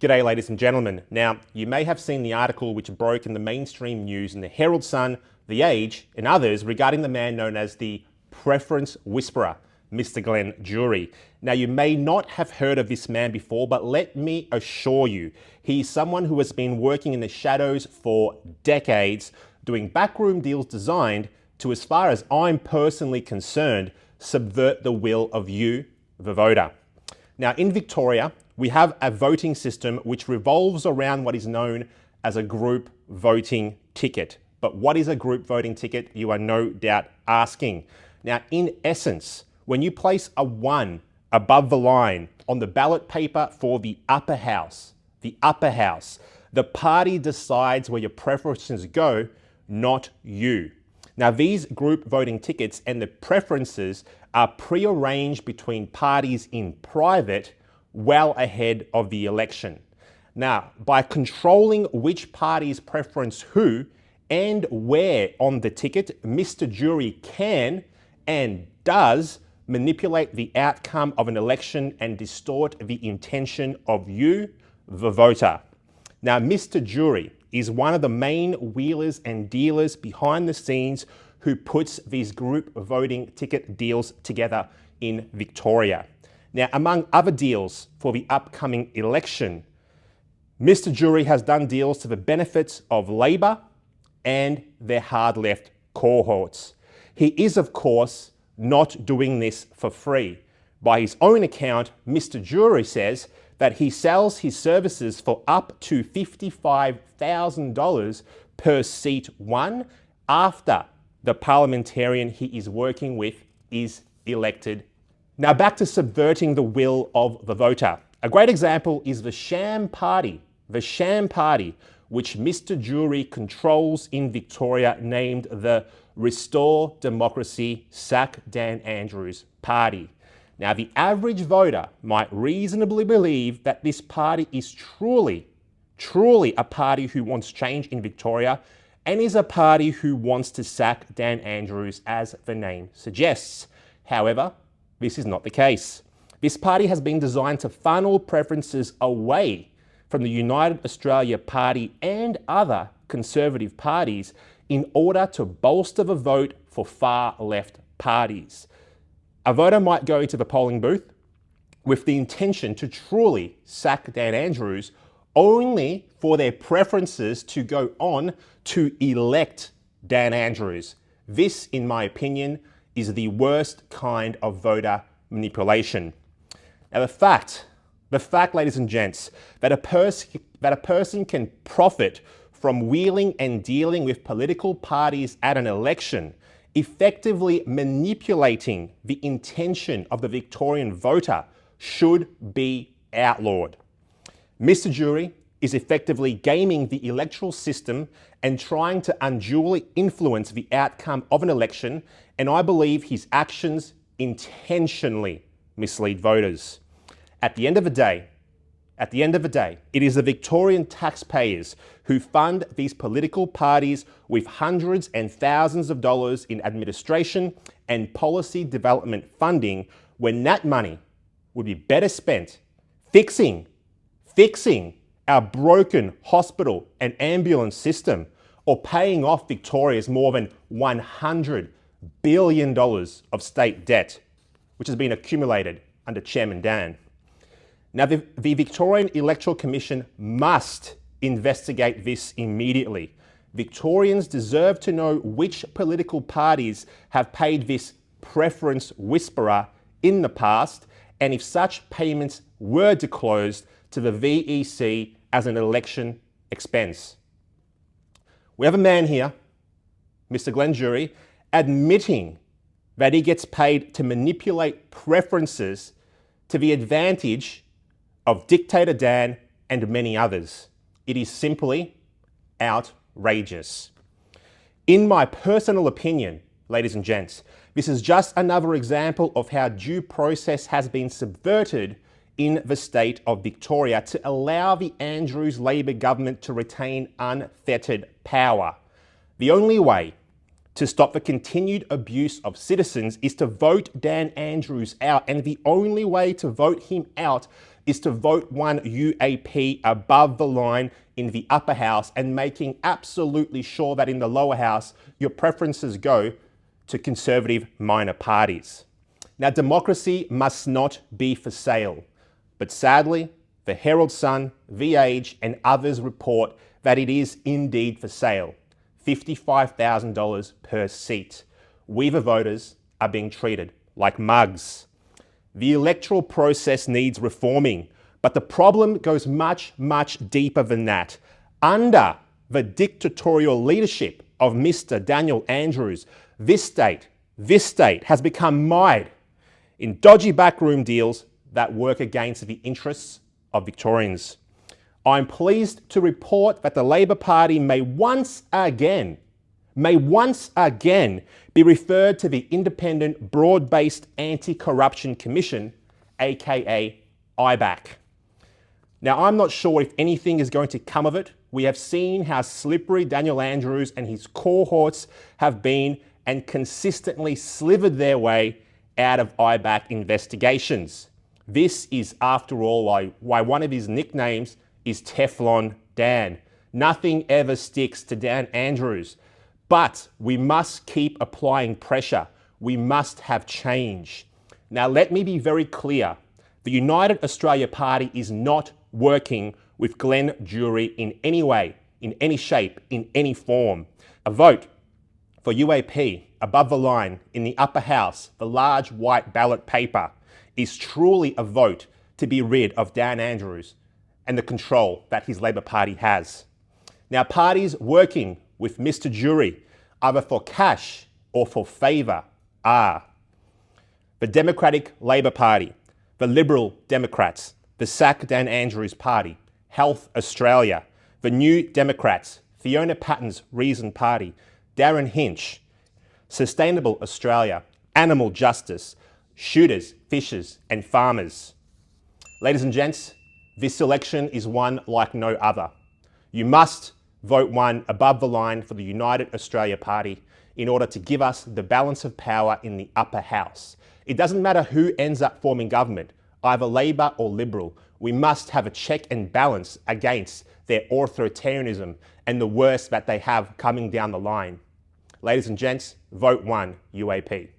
G'day, ladies and gentlemen. Now, you may have seen the article which broke in the mainstream news in the Herald Sun, The Age, and others regarding the man known as the preference whisperer, Mr. Glenn Druery. Now, you may not have heard of this man before, but let me assure you, he's someone who has been working in the shadows for decades, doing backroom deals designed to, as far as I'm personally concerned, subvert the will of you, the voter. Now, in Victoria, we have a voting system which revolves around what is known as a group voting ticket. But what is a group voting ticket? You are no doubt asking. Now, in essence, when you place a 1 above the line on the ballot paper for the upper house, the party decides where your preferences go, not you. Now, these group voting tickets and the preferences are prearranged between parties in private well ahead of the election. Now, by controlling which parties preference who and where on the ticket, Mr. Druery can and does manipulate the outcome of an election and distort the intention of you, the voter. Now, Mr. Druery is one of the main wheelers and dealers behind the scenes who puts these group voting ticket deals together in Victoria. Now, among other deals for the upcoming election, Mr. Druery has done deals to the benefits of Labor and their hard left cohorts. He is, of course, not doing this for free. By his own account, Mr. Druery says that he sells his services for up to $55,000 per seat won after the parliamentarian he is working with is elected. Now, back to subverting the will of the voter. A great example is the sham party, which Mr. Druery controls in Victoria, named the Restore Democracy Sack Dan Andrews Party. Now, the average voter might reasonably believe that this party is truly a party who wants change in Victoria and is a party who wants to sack Dan Andrews, as the name suggests. However, this is not the case. This party has been designed to funnel preferences away from the United Australia Party and other conservative parties in order to bolster the vote for far left parties. A voter might go to the polling booth with the intention to truly sack Dan Andrews, only for their preferences to go on to elect Dan Andrews. This, in my opinion, is the worst kind of voter manipulation. Now, the fact, ladies and gents, that a person can profit from wheeling and dealing with political parties at an election, effectively manipulating the intention of the Victorian voter, should be outlawed. Mr. Druery is effectively gaming the electoral system and trying to unduly influence the outcome of an election, and I believe his actions intentionally mislead voters. At the end of the day, it is the Victorian taxpayers who fund these political parties with hundreds and thousands of dollars in administration and policy development funding, when that money would be better spent fixing our broken hospital and ambulance system, or paying off Victoria's more than $100 billion of state debt, which has been accumulated under Chairman Dan. Now, the Victorian Electoral Commission must investigate this immediately. Victorians deserve to know which political parties have paid this preference whisperer in the past, and if such payments were disclosed to the VEC as an election expense. We have a man here, Mr. Glenn Druery, admitting that he gets paid to manipulate preferences to the advantage of Dictator Dan and many others. It is simply outrageous. In my personal opinion, ladies and gents, this is just another example of how due process has been subverted in the state of Victoria to allow the Andrews Labor government to retain unfettered power. The only way to stop the continued abuse of citizens is to vote Dan Andrews out, and the only way to vote him out is to vote one UAP above the line in the upper house and making absolutely sure that in the lower house, your preferences go to conservative minor parties. Now, democracy must not be for sale, but sadly, the Herald Sun, The Age, and others report that it is indeed for sale. $55,000 per seat. We, the voters, are being treated like mugs. The electoral process needs reforming, but the problem goes much, much deeper than that. Under the dictatorial leadership of Mr. Daniel Andrews, this state has become mired in dodgy backroom deals that work against the interests of Victorians. I'm pleased to report that the Labor Party may once again be referred to the Independent Broad-Based Anti-Corruption Commission, aka IBAC. Now, I'm not sure if anything is going to come of it. We have seen how slippery Daniel Andrews and his cohorts have been and consistently slivered their way out of IBAC investigations. This is, after all, why one of his nicknames is Teflon Dan. Nothing ever sticks to Dan Andrews. But we must keep applying pressure. We must have change. Now, let me be very clear. The United Australia Party is not working with Glenn Druery in any way, in any shape, in any form. A vote for UAP above the line in the upper house, the large white ballot paper, is truly a vote to be rid of Dan Andrews and the control that his Labor Party has. Now, parties working with Mr. Druery, either for cash or for favour, are the Democratic Labor Party, the Liberal Democrats, the Sack Dan Andrews Party, Health Australia, the New Democrats, Fiona Patton's Reason Party, Darren Hinch, Sustainable Australia, Animal Justice, shooters, fishers, and farmers. Ladies and gents, this election is one like no other. You must vote one above the line for the United Australia Party in order to give us the balance of power in the upper house. It doesn't matter who ends up forming government, either Labor or Liberal. We must have a check and balance against their authoritarianism and the worst that they have coming down the line. Ladies and gents, vote one UAP.